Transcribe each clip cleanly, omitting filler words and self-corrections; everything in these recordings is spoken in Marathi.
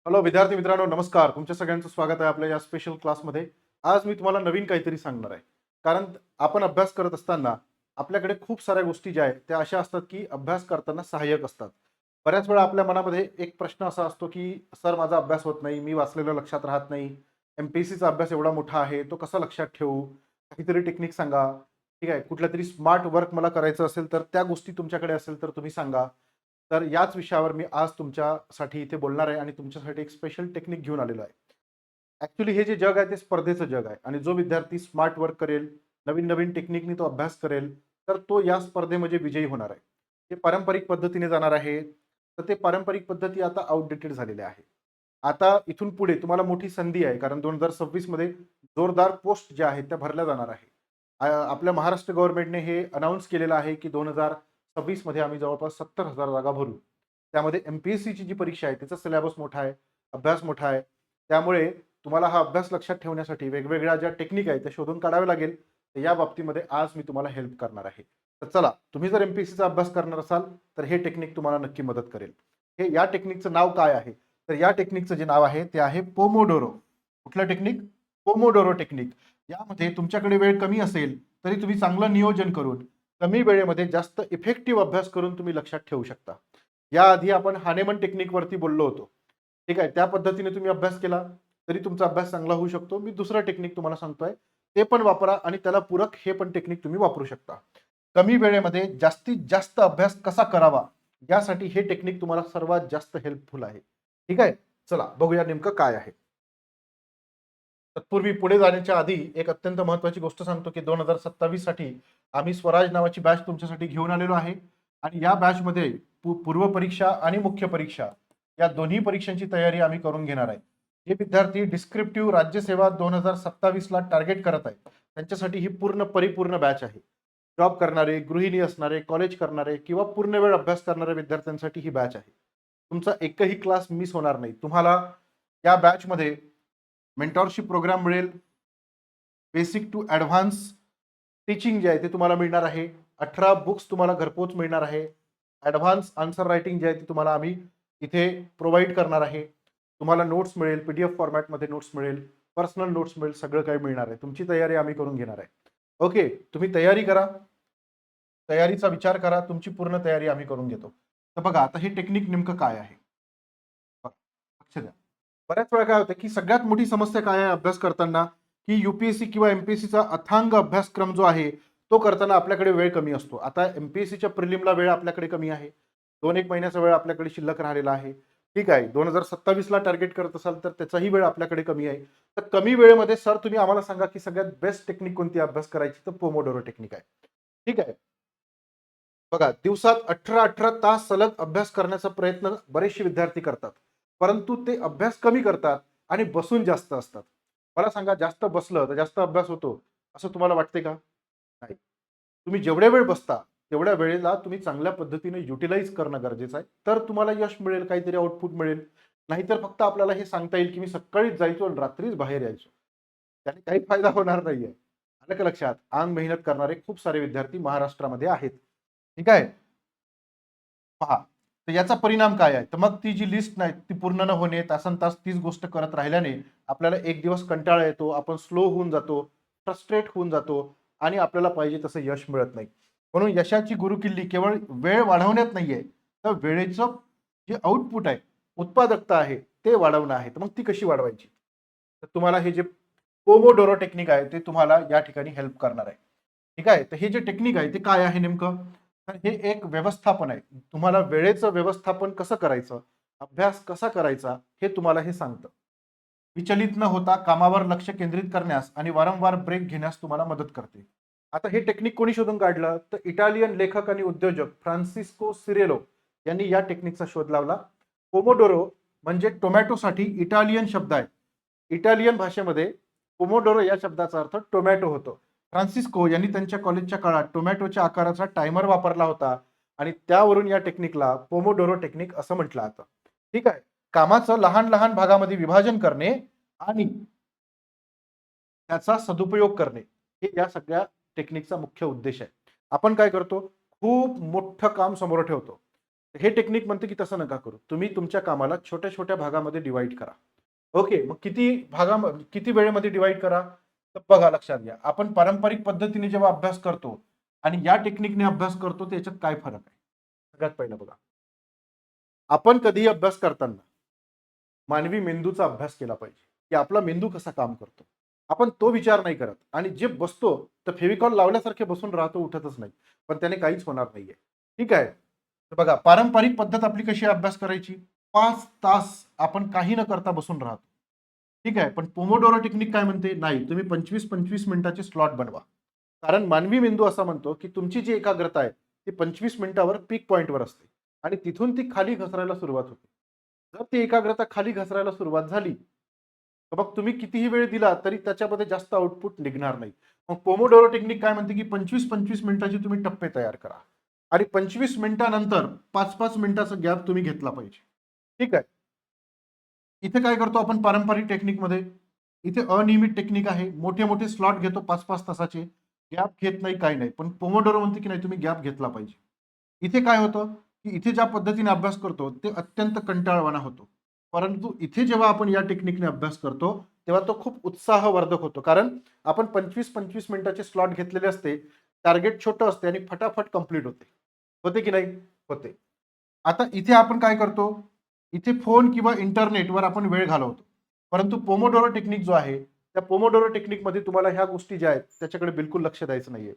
हॅलो विद्यार्थी मित्रांनो, नमस्कार. तुमच्या सगळ्यांचं स्वागत आहे आपल्या या स्पेशल क्लासमध्ये. आज मी तुम्हाला नवीन काहीतरी सांगणार आहे. कारण आपण अभ्यास करत असताना आपल्याकडे खूप साऱ्या गोष्टी ज्या आहेत त्या अशा असतात की अभ्यास करताना सहाय्यक असतात. बऱ्याच वेळा आपल्या मनामध्ये एक प्रश्न असा असतो की सर माझा अभ्यास होत नाही, मी वाचलेलं लक्षात राहत नाही. एमपीएससीचा अभ्यास एवढा मोठा आहे, तो कसा लक्षात ठेवू? काहीतरी टेक्निक सांगा. ठीक आहे, कुठल्यातरी स्मार्ट वर्क मला करायचं असेल तर त्या गोष्टी तुमच्याकडे असेल तर तुम्ही सांगा. तर याच विषयावर मी आज तुमच्यासाठी इथे बोलणार आहे आणि तुमच्यासाठी एक स्पेशल टेक्निक घेऊन आलेलो आहे. ॲक्चुअली हे जे जग आहे ते स्पर्धेचं जग आहे आणि जो विद्यार्थी स्मार्ट वर्क करेल, नवीन-नवीन टेक्निकनी तो अभ्यास करेल, तर तो या स्पर्धेमध्ये विजयी होणार आहे. जे पारंपरिक पद्धतीने जाणार आहे, तर ते पारंपरिक पद्धती आता आउटडेटेड झालेल्या आहे. आता इथून पुढे तुम्हाला मोठी संधी आहे कारण 2026 मध्ये जोरदार पोस्ट ज्या आहेत त्या भरल्या जाणार आहे. आपल्या महाराष्ट्र गव्हर्नमेंटने हे अनाउन्स केलेलं आहे की 2026 मध्ये आम्ही जवळपास 70,000 जागा भरू. त्यामध्ये एम-पी-एस-सीची जी परीक्षा आहे त्याचा सिलेबस मोठा आहे, अभ्यास मोठा आहे. त्यामुळे तुम्हाला हा अभ्यास लक्षात ठेवण्यासाठी वेगवेगळ्या ज्या टेक्निक आहेत त्या शोधून काढाव्या लागेल. तर या बाबतीमध्ये आज मी तुम्हाला हेल्प करणार आहे. तर चला, तुम्ही जर एम-पी-एस-सीचा अभ्यास करणार असाल तर हे टेक्निक तुम्हाला नक्की मदत करेल. या टेक्निकचं नाव काय आहे? तर या टेक्निकचं जे नाव आहे ते आहे पोमोडोरो. कुठलं टेक्निक? Pomodoro technique. यामध्ये तुमच्याकडे वेळ कमी असेल तरी तुम्ही चांगलं नियोजन करून कमी वेळेमध्ये जास्त इफेक्टिव्ह अभ्यास करून तुम्ही लक्षात ठेवू शकता. याआधी आपण हानेमन टेक्निकवरती बोललो होतो. ठीक आहे, त्या पद्धतीने तुम्ही अभ्यास केला तरी तुमचा अभ्यास चांगला होऊ शकतो. मी दुसरं टेक्निक तुम्हाला सांगतोय, ते पण वापरा आणि त्याला पूरक हे पण टेक्निक तुम्ही वापरू शकता. कमी वेळेमध्ये जास्तीत जास्त अभ्यास कसा करावा, यासाठी हे टेक्निक तुम्हाला सर्वात जास्त हेल्पफुल आहे. ठीक आहे? चला बघूया नेमकं काय आहे. तत्पूर्वी पुढे जाण्याच्या आधी एक अत्यंत महत्त्वाची गोष्ट सांगतो, की 2027 साठी आम्ही स्वराज नावाची बॅच तुमच्यासाठी घेऊन आलेलो आहे आणि या बॅचमध्ये पूर्व परीक्षा आणि मुख्य परीक्षा या दोन्ही परीक्षांची तयारी आम्ही करून घेणार आहे. जे विद्यार्थी डिस्क्रिप्टिव्ह राज्यसेवा 2027 ला टार्गेट करत आहेत, त्यांच्यासाठी ही पूर्ण परिपूर्ण बॅच आहे. जॉब करणारे, गृहिणी असणारे, कॉलेज करणारे किंवा पूर्ण वेळ अभ्यास करणाऱ्या विद्यार्थ्यांसाठी ही बॅच आहे. तुमचा एकही क्लास मिस होणार नाही. तुम्हाला या बॅचमध्ये मेंटॉरशिप प्रोग्राम मिळेल. बेसिक टू ॲडव्हान्स टीचिंग जे आहे ते तुम्हाला मिळणार आहे. 18 बुक्स तुम्हाला घरपोच मिळणार आहे. ॲडव्हान्स आन्सर रायटिंग जे आहे ते तुम्हाला आम्ही इथे प्रोव्हाईड करणार आहे. तुम्हाला नोट्स मिळेल, पीडीएफ फॉर्मॅटमध्ये नोट्स मिळेल, पर्सनल नोट्स मिळेल, सगळं काही मिळणार आहे. तुमची तयारी आम्ही करून घेणार आहे. ओके, तुम्ही तयारी करा. तयारीचा विचार करा. तुमची पूर्ण तयारी आम्ही करून घेतो. तर बघा आता हे टेक्निक नेमकं काय आहे? बघा, लक्ष द्या. बऱ्याच वेळा काय होतं, की सगळ्यात मोठी समस्या काय आहे अभ्यास करताना, की यू-पी-एस-सी किंवा एम-पी-एस-सीचा अथांग अभ्यासक्रम जो आहे, तो करताना आपल्याकडे वेळ कमी असतो. आता एम-पी-एस-सीच्या प्रिलिमला वेळ आपल्याकडे कमी आहे. 2-1 महिन्याचा वेळ आपल्याकडे शिल्लक राहिलेला आहे. ठीक आहे. 2027 ला टार्गेट करत असाल तर त्याचाही वेळ आपल्याकडे कमी आहे. तर कमी वेळेमध्ये सर तुम्ही आम्हाला सांगा, की सगळ्यात बेस्ट टेक्निक कोणती अभ्यास करायची? तर पोमोडोरो टेक्निक आहे. ठीक आहे. बघा, दिवसात 18-18 तास सलग अभ्यास करण्याचा प्रयत्न बरेचसे विद्यार्थी करतात. परंतु ते अभ्यास कमी करतात आणि बसून जास्त असतात. मला सांगा, जास्त बसलं तर जास्त अभ्यास होतो, असं तुम्हाला वाटते का? नाही. तुम्ही जेवढ्या वेळ बसता, तेवढ्या वेळेला तुम्ही चांगल्या पद्धतीने युटिलाइज करणं गरजेचं आहे. तर तुम्हाला यश मिळेल, काहीतरी आउटपुट मिळेल. नाहीतर फक्त आपल्याला हे सांगता येईल, की मी सकाळीच जायचो आणि रात्रीच बाहेर यायचो. त्याने काही फायदा होणार नाहीये. आलं का लक्षात? अंग मेहनत करणारे खूप सारे विद्यार्थी महाराष्ट्रामध्ये आहेत. ठीक आहे? पहा. तर याचा परिणाम काय आहे? तर मग ती जी लिस्ट नाही ती पूर्ण न होणे, तासनतास तीच गोष्ट करत राहिल्याने आपल्याला एक दिवस कंटाळा येतो, आपण स्लो होऊन जातो, फ्रस्ट्रेट होऊन जातो आणि आपल्याला पाहिजे तसं यश मिळत नाही. म्हणून यशाची गुरुकिल्ली केवळ वेळ वाढवण्यात नाहीये, तर वेळेचं जे आउटपुट आहे, उत्पादकता आहे, ते वाढवणं आहे. तर मग ती कशी वाढवायची? तर तुम्हाला हे जे पोमोडोरो टेक्निक आहे, ते तुम्हाला या ठिकाणी हेल्प करणार आहे. ठीक आहे? तर हे जे टेक्निक आहे, ते काय आहे नेमकं? तर हे एक व्यवस्थापन आहे. तुम्हाला वेळेचं व्यवस्थापन कसं करायचं, अभ्यास कसा करायचा, हे तुम्हाला हे सांगतं. विचलित न होता कामावर लक्ष केंद्रित करण्यास आणि वारंवार ब्रेक घेण्यास तुम्हाला मदत करते. आता हे टेक्निक कोणी शोधून काढलं? तर इटालियन लेखक आणि उद्योजक फ्रान्सिस्को सिरेलो यांनी या टेक्निकचा शोध लावला. पोमोडोरो म्हणजे टोमॅटोसाठी इटालियन शब्द आहे. इटालियन भाषेमध्ये पोमोडोरो या शब्दाचा अर्थ टोमॅटो होतो. फ्रान्सिस्को यांनी त्यांच्या कॉलेजच्या काळात टोमॅटोच्या आकाराचा टायमर वापरला होता आणि त्यावरून या टेक्निकला पोमोडोरो टेक्निक असं म्हटलं जातं. ठीक आहे. कामाचं लहान लहान भागामध्ये विभाजन करणे आणि त्याचा सदुपयोग करणे हे या सगळ्या टेक्निकचा मुख्य उद्देश आहे. आपण काय करतो? खूप मोठं काम समोर ठेवतो. हे टेक्निक म्हणते की तसं नका करू. तुम्ही तुमच्या कामाला छोट्या-छोट्या भागामध्ये डिव्हाईड करा. ओके. मग किती वेळेमध्ये डिव्हाईड करा? तर बघा लक्षात घ्या. आपण पारंपरिक पद्धतीने जेव्हा अभ्यास करतो आणि या टेक्निकने अभ्यास करतो, तर याच्यात काय फरक आहे? सगळ्यात पहिलं बघा. आपण कधीही अभ्यास करताना मानवी मेंदूचा अभ्यास केला पाहिजे, की आपला मेंदू कसा काम करतो. आपण तो विचार नाही करत आणि जे बसतो, तर फेविकॉल लावल्यासारखे बसून राहतो, उठतच नाही. पण त्याने काहीच होणार नाहीये. ठीक आहे. तर बघा, पारंपरिक पद्धत आपली कशी आहे अभ्यास करायची? 5 तास आपण काही न करता बसून राहतो. ठीक आहे. पण पोमोडोरो टेक्निक काय म्हणते? नाही, तुम्ही 25-25 मिनिटाचे स्लॉट बनवा. कारण मानवी मेंदू असा म्हणतो, की तुमची जी एकाग्रता आहे, ती 25 मिनिटावर पीक पॉइंटवर असते आणि तिथून ती खाली घसरायला सुरुवात होते. जर ती एकाग्रता खाली घसरायला सुरुवात झाली, तर मग तुम्ही कितीही वेळ दिला तरी त्याच्यामध्ये जास्त आउटपुट निघणार नाही. मग पोमोडोरो टेक्निक काय म्हणते, की 25-25 मिनिटाचे तुम्ही टप्पे तयार करा आणि 25 मिनिटानंतर 5-5 मिनिटाचा गॅप तुम्ही घेतला पाहिजे. ठीक आहे. इथे काय करतो आपण पारंपरिक टेक्निकमध्ये? इथे अनियमित टेक्निक आहे. मोठे-मोठे स्लॉट घेतो 5-5 तासाचे. गॅप घेत नाही, काही नाही. पण पोमोडोरो म्हणते की नाही तुम्ही गॅप घेतला पाहिजे. इथे काय होतं, की इथे ज्या पद्धतीने अभ्यास करतो ते अत्यंत कंटाळवाणा होतो. परंतु इथे जेव्हा आपण या टेक्निकने अभ्यास करतो, तेव्हा तो खूप उत्साहवर्धक होतो. कारण आपण 25-25 मिनिटाचे स्लॉट घेतलेले असते. टार्गेट छोटं असते आणि फटाफट कंप्लीट होते. होते की नाही? होते. आता इथे आपण काय करतो? इथे फोन किंवा इंटरनेटवर आपण वेळ घालवतो. परंतु पोमोडोरो टेक्निक जो आहे, त्या पोमोडोरो टेक्निकमध्ये तुम्हाला ह्या गोष्टी ज्या आहेत, त्याच्याकडे बिलकुल लक्ष द्यायचं नाहीये.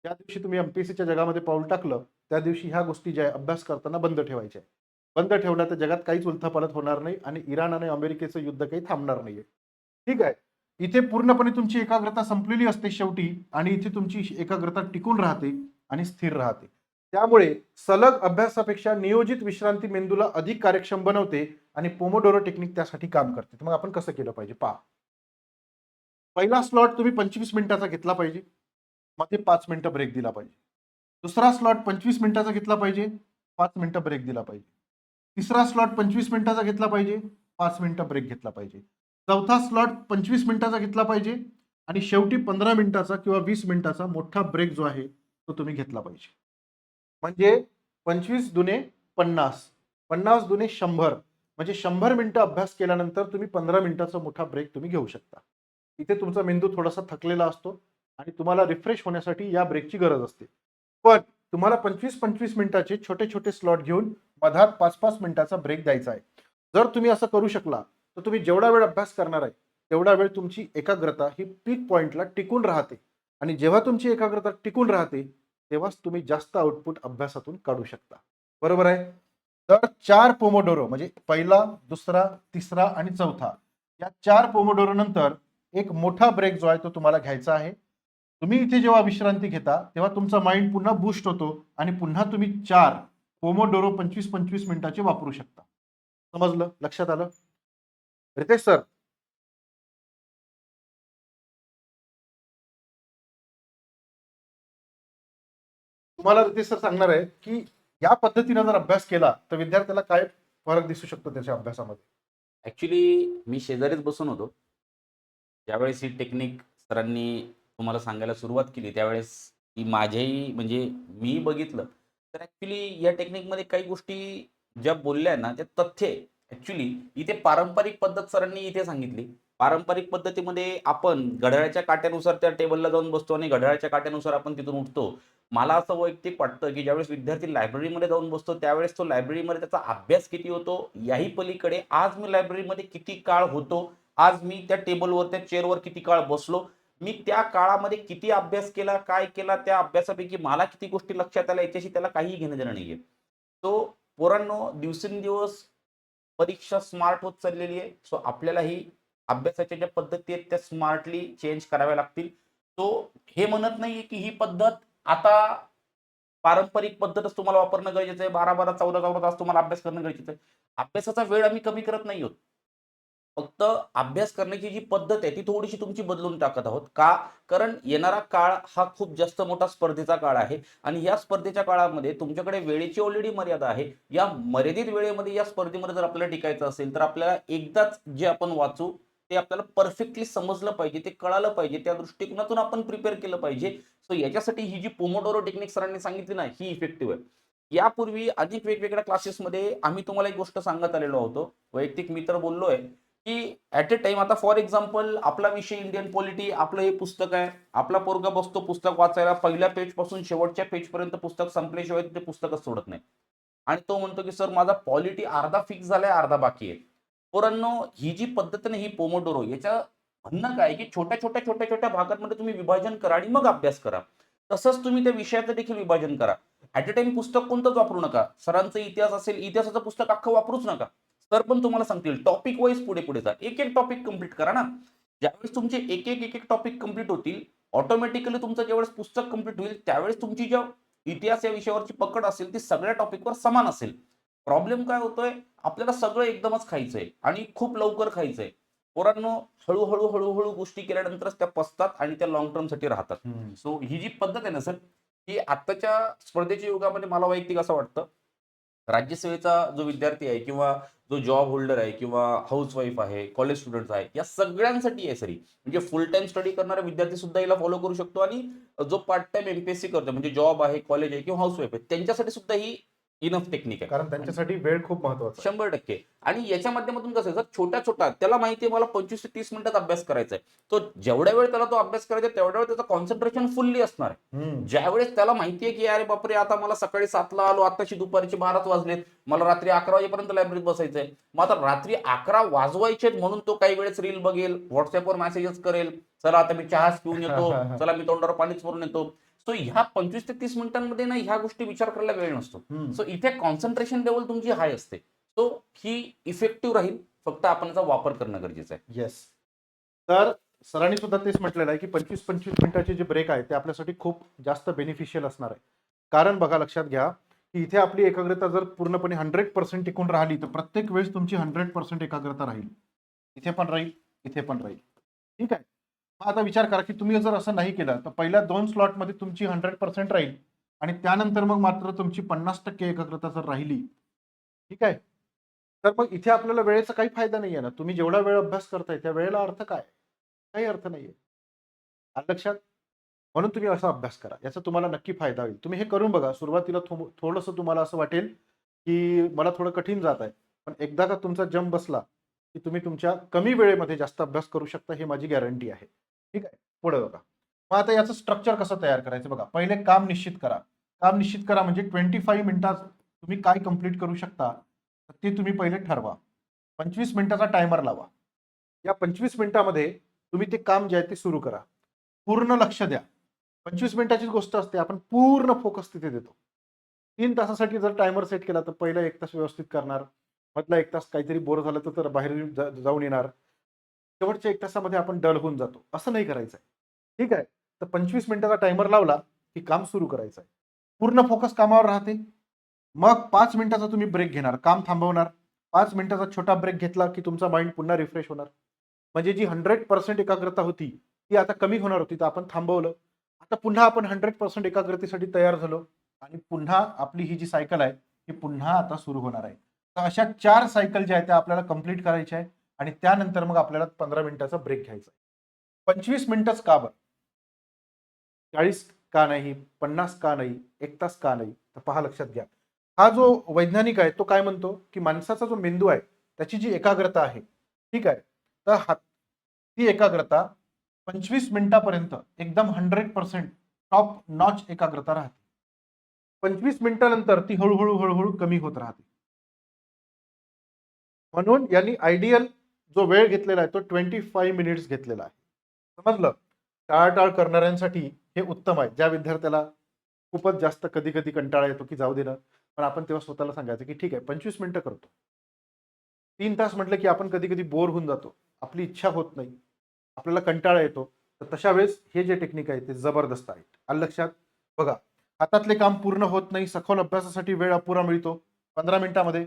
ज्या दिवशी तुम्ही एम-पी-एस-सीच्या जगामध्ये पाऊल टाकलं, त्या दिवशी ह्या गोष्टी ज्या आहेत, अभ्यास करताना बंद ठेवायच्या आहेत. बंद ठेवल्या तर जगात काहीच उलथापालथ होणार नाही आणि इराण आणि अमेरिकेचं युद्ध काही थांबणार नाहीये. ठीक आहे. इथे पूर्णपणे तुमची एकाग्रता संपलेली असते शेवटी आणि इथे तुमची एकाग्रता टिकून राहते आणि स्थिर राहते. त्यामुळे सलग अभ्यासापेक्षा नियोजित विश्रांती मेंदूला अधिक कार्यक्षम बनवते आणि पोमोडोरो टेक्निक त्यासाठी काम करते. तर मग आपण कसं केलं पाहिजे? पहा. पहिला स्लॉट तुम्ही 25 मिनिटाचा घेतला पाहिजे. मध्ये 5 मिनिटं ब्रेक दिला पाहिजे. दुसरा स्लॉट 25 मिनिटाचा घेतला पाहिजे. 5 मिनिटं ब्रेक दिला पाहिजे. तिसरा स्लॉट 25 मिनिटाचा घेतला पाहिजे. 5 मिनिटं ब्रेक घेतला पाहिजे. चौथा स्लॉट 25 मिनिटाचा घेतला पाहिजे आणि शेवटी 15 मिनिटाचा किंवा 20 मिनिटाचा मोठा ब्रेक जो आहे, तो तुम्ही घेतला पाहिजे. म्हणजे 25 दुने 50, 50 दुने 100 म्हणजे 100 मिनिटं अभ्यास केल्यानंतर तुम्ही 15 मिनिटाचा मोठा ब्रेक तुम्ही घेऊ शकता. इथे तुमचा मेंदू थोडासा थकलेला असतो आणि तुम्हाला रिफ्रेश होण्यासाठी या ब्रेकची गरज असते. पण तुम्हाला 25-25 मिनिटाचे छोटे-छोटे स्लॉट घेऊन मधात 5-5 मिनिटाचा ब्रेक द्यायचा आहे. जर तुम्ही असं करू शकला, तर तुम्ही जेवढा वेळ अभ्यास करणार आहे, तेवढा वेळ तुमची एकाग्रता ही पीक पॉइंटला टिकून राहते आणि जेव्हा तुमची एकाग्रता टिकून राहते, तेव्हाच तुम्ही जास्त आउटपुट अभ्यासातून काढू शकता. बरोबर आहे? तर 4 पोमोडोरो म्हणजे पहिला, दुसरा, तिसरा आणि चौथा या 4 पोमोडोरो नंतर एक मोठा ब्रेक जो आहे तो तुम्हाला घ्यायचा आहे. तुम्ही इथे जेव्हा विश्रांती घेता, तेव्हा तुमचा माइंड पुन्हा बूस्ट होतो आणि पुन्हा तुम्ही 4 पोमोडोरो 25-25 मिनिटाचे वापरू शकता. समजलं? लक्षात आलं? रितेश सर, तुम्हाला रितेश सर सांगणार आहे, की या पद्धतीने जर अभ्यास केला, तर विद्यार्थ्याला काय फरक दिसू शकतो त्याच्या अभ्यासामध्ये? ॲक्चुअली मी शेजारीच बसून होतो. ज्यावेळेस ही टेक्निक सरांनी तुम्हाला सांगायला सुरुवात केली, त्यावेळेस ती माझ्याही म्हणजे मी बघितलं. तर ॲक्चुअली या टेक्निकमध्ये काही गोष्टी ज्या बोलल्या ना, त्या तथ्य आहे. ॲक्चुअली इथे पारंपरिक पद्धत सरांनी इथे सांगितली. पारंपरिक पद्धतीमध्ये आपण घड्याळाच्या काट्यानुसार त्या टेबलला जाऊन बसतो आणि घड्याळाच्या काट्यानुसार आपण तिथून उठतो. मला असं वैयक्तिक वाटतं, की ज्यावेळेस विद्यार्थी लायब्ररीमध्ये जाऊन बसतो, त्यावेळेस तो लायब्ररीमध्ये त्याचा अभ्यास किती होतो, याही पलीकडे आज मी लायब्ररीमध्ये किती काळ होतो, आज मी त्या टेबलवर, त्या चेअरवर किती काळ बसलो, मी त्या काळामध्ये किती अभ्यास केला, काय केला, त्या अभ्यासापैकी मला किती गोष्टी लक्षात आल्या, याच्याशी त्याला काहीही घेणं-देणं नाहीये. सो पोरांनो, दिवसेंदिवस परीक्षा स्मार्ट होत चाललेली आहे. सो आपल्यालाही अभ्यासाच्या ज्या पद्धती आहेत, त्या स्मार्टली चेंज कराव्या लागतील. सो हे म्हणत नाहीये, की ही पद्धत आता पारंपरिक पद्धतच तुम्हाला वापरणं गरजेचं आहे. 12-12, 14-14 तास तुम्हाला अभ्यास करणं गरजेचं आहे. अभ्यासाचा वेळ आम्ही कमी करत नाही आहोत. फक्त अभ्यास करण्याची जी पद्धत आहे ती थोडीशी तुमची बदलून टाकत आहोत. का? कारण येणारा काळ हा खूप जास्त मोठा स्पर्धेचा काळ आहे आणि या स्पर्धेच्या काळामध्ये तुमच्याकडे वेळेची ऑलरेडी मर्यादा आहे. या मर्यादित वेळेमध्ये या स्पर्धेमध्ये जर आपल्याला टिकायचं असेल, तर आपल्याला एकदाच जे आपण वाचू ते आपल्याला परफेक्टली समजलं पाहिजे, ते कळालं पाहिजे. त्या दृष्टिकोनातून आपण प्रिपेअर केलं पाहिजे. सो याच्यासाठी ही जी पोमोडोरो टेक्निक सरांनी सांगितली ना, ही इफेक्टिव्ह आहे. यापूर्वी अनेक वेगवेगळ्या क्लासेसमध्ये आम्ही तुम्हाला एक गोष्ट सांगत आलेलो होतो. वैयक्तिक मित्र बोललोय, की ॲट अ टाइम आता फॉर एक्झाम्पल आपला विषय इंडियन पॉलिटी, आपलं हे पुस्तक आहे. आपला पोरगा बसतो पुस्तक वाचायला, पहिल्या पेजपासून शेवटच्या पेजपर्यंत पुस्तक संपल्याशिवाय ते पुस्तकच सोडत नाही. आणि तो म्हणतो, की सर माझा पॉलिटी अर्धा फिक्स झालाय, अर्धा बाकी आहे. पोरांनो, ही जी पद्धत आहे ना, ही पोमोडोरो, याच्या म्हणणं काय, की छोट्या-छोट्या भागांमध्ये तुम्ही विभाजन करा आणि मग अभ्यास करा. तसंच तुम्ही त्या विषयाचं देखील विभाजन करा. ॲट अ टाईम पुस्तक कोणतंच वापरू नका. सरांचा इतिहास असेल, इतिहासाचं पुस्तक अख्खं वापरूच नका. सर पण तुम्हाला सांगतील टॉपिक वाईज पुढे-पुढे जा. एक-एक टॉपिक कंप्लीट करा ना. ज्यावेळेस तुमचे एक-एक टॉपिक कंप्लीट होतील, ऑटोमॅटिकली तुमचं ज्यावेळेस पुस्तक कंप्लीट होईल, त्यावेळेस तुमची ज्या इतिहास या विषयावरची पकड असेल, ती सगळ्या टॉपिकवर समान असेल. प्रॉब्लेम काय होतोय, आपल्याला सगळं एकदमच खायचंय आणि खूप लवकर खायचंय. पोरांनो, हळू-हळू गोष्टी केल्यानंतरच त्या पचतात आणि त्या लाँग टर्मसाठी राहतात. सो ही जी पद्धत आहे ना सर, ही आत्ताच्या स्पर्धेच्या युगामध्ये मला वैयक्तिक असं वाटतं, राज्यसेवेचा जो विद्यार्थी आहे किंवा जो जॉब होल्डर आहे किंवा हाऊसवाईफ आहे, कॉलेज स्टुडंट्स आहे, या सगळ्यांसाठी आहे सर ही. म्हणजे फुल टाईम स्टडी करणारा विद्यार्थी सुद्धा हिला फॉलो करू शकतो आणि जो पार्ट टाईम एम-पी-एस-सी करतो म्हणजे जॉब आहे, कॉलेज आहे किंवा हाऊसवाईफ आहे, त्यांच्यासाठी सुद्धा ही इनफ टेक्निक आहे. कारण त्यांच्यासाठी वेळ खूप महत्वाचा आहे. 100% आणि याच्या माध्यमातून कसं आहे, जर छोट्या-छोटा त्याला माहिती आहे मला 25 ते 30 मिनिटात अभ्यास करायचा आहे. तो जेवढ्या वेळ त्याला तो अभ्यास करायचा आहे, तेवढ्या वेळ त्याचं कॉन्सन्ट्रेशन फुल्ली असणार आहे. ज्यावेळेस त्याला माहिती आहे, की अरे बापरे! आता मला सकाळी 7:00ला आलो, आत्ताशी दुपारचे 12च वाजलेत. मला रात्री 11 वाजेपर्यंत लायब्ररीत बसायचंय. मग आता रात्री 11 वाजवायचेत म्हणून तो काही वेळेस रील बघेल, WhatsAppवर मेसेजेस करेल. चला आता मी चहाच पिऊन येतो, चला मी तोंडावर पाणीच भरून येतो. सो ह्या 25 ते 30 मिनिटांमध्ये ना ह्या गोष्टी विचार करायला वेळ नसतो. सो इथे कॉन्सन्ट्रेशन लेव्हल तुमची हाय असते. सो ही इफेक्टिव्ह राहील. फक्त आपण याचा वापर करणं गरजेचं आहे. येस. तर सरांनी सुद्धा तेच म्हटलेलं आहे, की 25-25 मिनिटाचे जे ब्रेक आहे ते आपल्यासाठी खूप जास्त बेनिफिशियल असणार आहे. कारण बघा लक्षात घ्या, की इथे आपली एकाग्रता जर पूर्णपणे 100% टिकून राहिली, तर प्रत्येक वेळेस तुमची 100% एकाग्रता राहील. इथे पण राहील, इथे पण राहील. ठीक आहे. मग आता विचार करा, की तुम्ही जर असं नाही केलं, तर पहिल्या 2 स्लॉटमध्ये तुमची 100% राहील आणि त्यानंतर मग मात्र तुमची 50% एकाग्रता जर राहिली, ठीक आहे. तर मग इथे आपल्याला वेळेचा काही फायदा नाहीये ना. तुम्ही जेवढा वेळ अभ्यास करताय त्या वेळेला अर्थ काय? काही अर्थ नाहीये. आलं लक्षात? म्हणून तुम्ही असा अभ्यास करा. याचा तुम्हाला नक्की फायदा होईल. तुम्ही हे करून बघा. सुरुवातीला थोडंसं तुम्हाला असं वाटेल, की मला थोडं कठीण जात आहे. पण एकदा का तुमचा जम बसला, की तुम्ही तुमच्या कमी वेळेमध्ये जास्त अभ्यास करू शकता, हे माझी गॅरंटी आहे. ठीक आहे. पुढे बघा. मग आता याचं स्ट्रक्चर कसं तयार करायचं बघा. पहिले काम निश्चित करा. काम निश्चित करा म्हणजे 25 मिनिटात तुम्ही काय कंप्लीट करू शकता, ते तुम्ही पहिले ठरवा. 25 मिनिटाचा टायमर लावा. या 25 मिनिटामध्ये तुम्ही ते काम जे आहे ते सुरू करा. पूर्ण लक्ष द्या. 25 मिनिटाचीच गोष्ट असते. आपण पूर्ण फोकस तिथे देतो. 3 तासासाठी जर टायमर सेट केला, तर पहिला 1 तास व्यवस्थित करणार. मधला 1 तास काहीतरी बोर झालं तर बाहेर जाऊन येणार. शेवटच्या 1 तासामध्ये आपण डल होऊन जातो. असं नाही करायचं आहे. ठीक आहे. तर 25 मिनिटाचा टायमर लावला, की काम सुरू करायचं आहे. पूर्ण फोकस कामावर राहते. मग 5 मिनिटाचा तुम्ही ब्रेक घेणार. काम थांबवणार. 5 मिनिटाचा छोटा ब्रेक घेतला, की तुमचा माइंड पुन्हा रिफ्रेश होणार. म्हणजे जी 100% एकाग्रता होती, ती आता कमी होणार होती. तर आपण थांबवलं. आता पुन्हा आपण 100% एकाग्रतेसाठी तयार झालो आणि पुन्हा आपली ही जी सायकल आहे, ही पुन्हा आता सुरू होणार आहे. तर अशा 4 सायकल ज्या आहेत त्या आपल्याला कंप्लीट करायच्या आहे आणि त्यानंतर मग आपल्याला 15 मिनिटाचा ब्रेक घ्यायचा आहे. 25 मिनिटच का बरं? 40 का नाही? 50 का नाही? 1 तास का नाही? तर पहा लक्षात घ्या. हा जो वैज्ञानिक आहे तो काय म्हणतो, की माणसाचा जो मेंदू आहे, त्याची जी एकाग्रता आहे, ठीक आहे. तर ती एकाग्रता 25 मिनिटापर्यंत एकदम 100% टॉप नॉच एकाग्रता राहते. 25 मिनिटानंतर ती हळू-हळू कमी होत राहते. म्हणून यांनी आयडियल जो वेळ घेतलेला आहे तो 25 मिनिट्स घेतलेला आहे. समजलं? टाळाटाळ करणाऱ्यांसाठी हे उत्तम आहे. ज्या विद्यार्थ्याला खूपच जास्त कधी-कधी कंटाळा येतो, की जाऊ दे ना. पण आपण तेव्हा स्वतःला सांगायचं, की ठीक आहे 25 मिनिटं करतो. 3 तास म्हटलं, की आपण कधी-कधी बोर होऊन जातो. आपली इच्छा होत नाही. आपल्याला कंटाळा येतो. तर तशा वेळेस हे जे टेक्निक आहे ते जबरदस्त आहे. आलं लक्षात? बघा, हातातले काम पूर्ण होत नाही. सखोल अभ्यासासाठी वेळ अपुरा मिळतो 15 मिनिटामध्ये.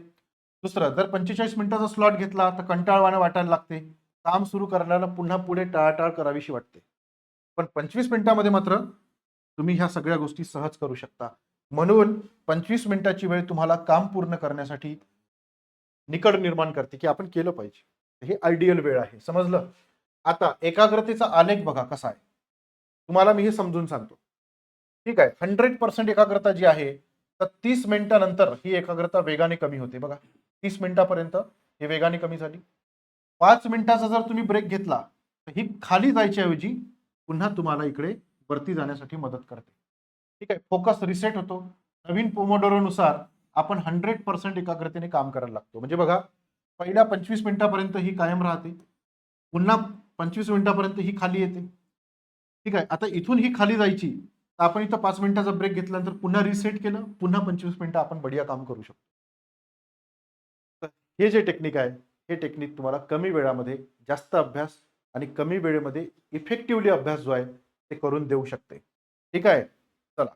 दुसरं, जर 45 मिनिटाचा स्लॉट घेतला तर कंटाळवाणं वाटायला लागते. काम सुरू करण्याला पुन्हा पुढे टाळाटाळ करावीशी वाटते. पण 25 मिनिटामध्ये मात्र तुम्ही ह्या सगळ्या गोष्टी सहज करू शकता. म्हणून 25 मिनिटाची वेळ तुम्हाला काम पूर्ण करण्यासाठी निकड निर्माण करते, की आपण केलं पाहिजे. हे आयडियल वेळ आहे. समजलं? आता एकाग्रतेचा आलेख बघा कसा आहे. तुम्हाला मी हे समजून सांगतो. ठीक आहे. 100% एकाग्रता जी आहे, तर 30 मिनिटानंतर ही एकाग्रता वेगाने कमी होते बघा. 30 मिनिटापर्यंत ही वेगाने कमी झाली. 5 मिनिटाचा जर तुम्ही ब्रेक घेतला तर ही खाली जायच्या ऐवजी पुन्हा तुम्हाला इकडे वरती जाण्यासाठी मदत करते. ठीक आहे, फोकस रिसेट होतो. नवीन पोमोडोरोनुसार आपण 100% एकाग्रतेने काम करायला लागतो. म्हणजे बघा, पहिल्या 25 मिनिटापर्यंत ही कायम राहते, पुन्हा 25 मिनिटापर्यंत ही खाली येते. ठीक आहे, आता इथून ही खाली जायची तर आपण इथं 5 मिनिटाचा ब्रेक घेतल्यानंतर पुन्हा रिसेट केलं, पुन्हा 25 मिनिटं आपण बढिया काम करू शकतो. तर हे जे टेक्निक आहे, हे टेक्निक तुम्हाला कमी वेळामध्ये जास्त अभ्यास आणि कमी वेळेमध्ये इफेक्टिव्हली अभ्यास जो आहे ते करून देऊ शकते. ठीक आहे, चला.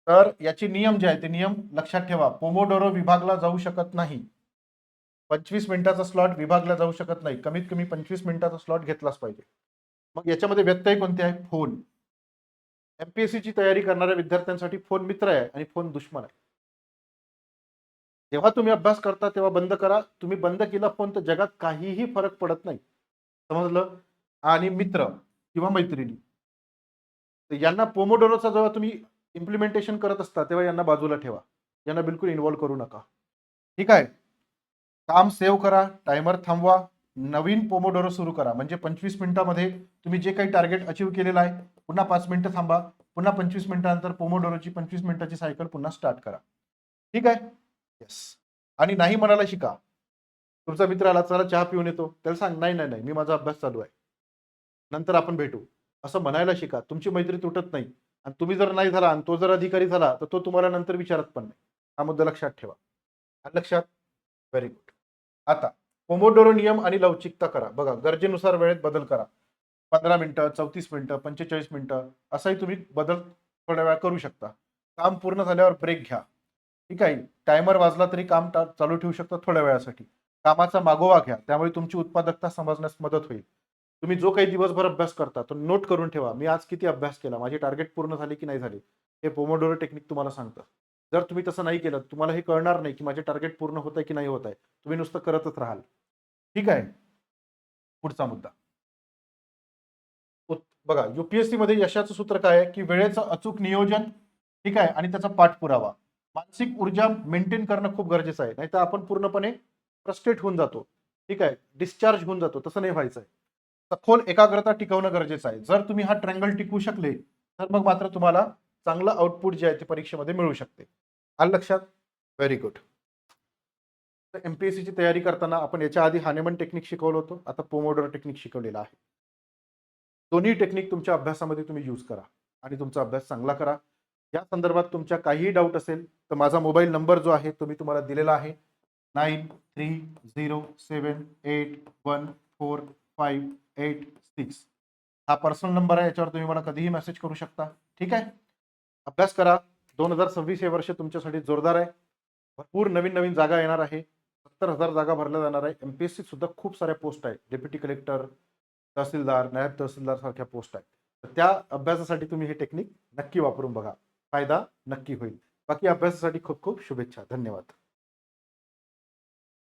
तर याचे नियम जे आहे ते नियम लक्षात ठेवा. पोमोडोरो विभागला जाऊ शकत नाही. 25 मिनिटाचा स्लॉट विभागला जाऊ शकत नाही. कमीत कमी 25 मिनिटाचा स्लॉट घेतलाच पाहिजे. मग याच्यामध्ये व्यत्यय कोणते आहे? फोन. एमपीएससीची तयारी करणाऱ्या विद्यार्थ्यांसाठी फोन मित्र आहे आणि फोन दुश्मन आहे. जेव्हा तुम्ही अभ्यास करता तेव्हा बंद करा. तुम्ही बंद केला फोन तर जगात काहीही फरक पडत नाही. समजलं? आणि मित्र किंवा मैत्रिणी, तर यांना पोमोडोरोचा जेव्हा तुम्ही इम्प्लिमेंटेशन करत असता तेव्हा यांना बाजूला ठेवा. यांना बिलकुल इन्व्हॉल्व करू नका. ठीक आहे. काम सेव्ह करा, टायमर थांबवा, नवीन पोमोडोरो सुरू करा. म्हणजे 25 मिनिटामध्ये तुम्ही जे काही टार्गेट अचीव केलेलं आहे, पुन्हा 5 मिनिटं थांबा, पुन्हा 25 मिनिटानंतर पोमोडोरोची 25 मिनिटाची सायकल पुन्हा स्टार्ट करा. ठीक आहे? येस. आणि नाही म्हणायला शिका. तुमचा मित्र आला, चला चहा पिऊन येतो, त्याला सांग, नाही नाही नाही, मी माझा अभ्यास चालू आहे, नंतर आपण भेटू, असं म्हणायला शिका. तुमची मैत्री तुटत नाही. आणि तुम्ही जर नाही झाला आणि तो जर अधिकारी झाला तर तो तुम्हाला नंतर विचारत पण नाही. हा मुद्दा लक्षात ठेवा. आलं लक्षात? Very good. आता पोमोडोरो नियम आणि लवचिकता करा. बघा, गरजेनुसार वेळेत बदल करा. 15 मिनिटं, 34 मिनिटं, 45 मिनिटं असाही तुम्ही बदल थोड्या वेळा करू शकता. काम पूर्ण झाल्यावर ब्रेक घ्या. ठीक आहे, टायमर वाजला तरी काम चालू ठेवू शकता थोड्या वेळासाठी. कामाचा मागोवा घ्या, त्यामुळे तुमची उत्पादकता समजण्यास मदत होईल. तुम्ही जो काही दिवसभर अभ्यास करता तो नोट करून ठेवा. मी आज किती अभ्यास केला, माझे टार्गेट पूर्ण झाले की नाही झाले, हे पोमोडोरो टेक्निक तुम्हाला सांगतं. जर तुम्ही तसं नाही केलं तुम्हाला हे कळणार नाही की माझे टार्गेट पूर्ण होत आहे की नाही होत आहे. तुम्ही नुसतं करतच राहाल. ठीक आहे. पुढचा मुद्दा बघा, युपीएससी मध्ये यशाचं सूत्र काय आहे की वेळेचं अचूक नियोजन, ठीक आहे, आणि त्याचा पाठपुरावा. मानसिक ऊर्जा मेंटेन करणं खूप गरजेचं आहे, नाहीतर आपण पूर्णपणे फ्रस्ट्रेट होऊन जातो. ठीक आहे, डिस्चार्ज होऊन जातो. तसं नाही व्हायचं आहे. सखोल एकाग्रता टिकवणं गरजेचं आहे. जर तुम्ही हा ट्रँगल टिकवू शकले तर मग मात्र तुम्हाला चांगलं आउटपुट जे आहे ते परीक्षेमध्ये मिळू शकते. आलं लक्षात? Very good. तर एमपीएससीची तयारी करताना आपण याच्या आधी हानेमन टेक्निक शिकवलं होतं, आता पोमोडोरो टेक्निक शिकवलेला आहे. दोन्ही टेक्निक तुमच्या अभ्यासामध्ये तुम्ही यूज करा आणि तुमचा अभ्यास चांगला करा. या संदर्भात तुमच्या काहीही डाऊट असेल तर माझा मोबाईल नंबर जो आहे तो मी तुम्हाला दिलेला आहे, 9307814586. हा पर्सनल नंबर आहे, याच्यावर तुम्ही मला कधीही मेसेज करू शकता. ठीक आहे, अभ्यास करा. 2026 हे वर्ष तुमच्यासाठी जोरदार आहे. भरपूर नवीन नवीन जागा येणार आहे. 70,000 जागा भरल्या जाणार आहे. एमपीएससी सुद्धा खूप साऱ्या पोस्ट आहेत, डेप्युटी कलेक्टर, तहसीलदार, नायब तहसीलदार सारख्या पोस्ट आहेत. तर त्या अभ्यासासाठी तुम्ही हे टेक्निक नक्की वापरून बघा, फायदा नक्की होईल. बाकी अभ्यासासाठी खूप खूप शुभेच्छा. धन्यवाद.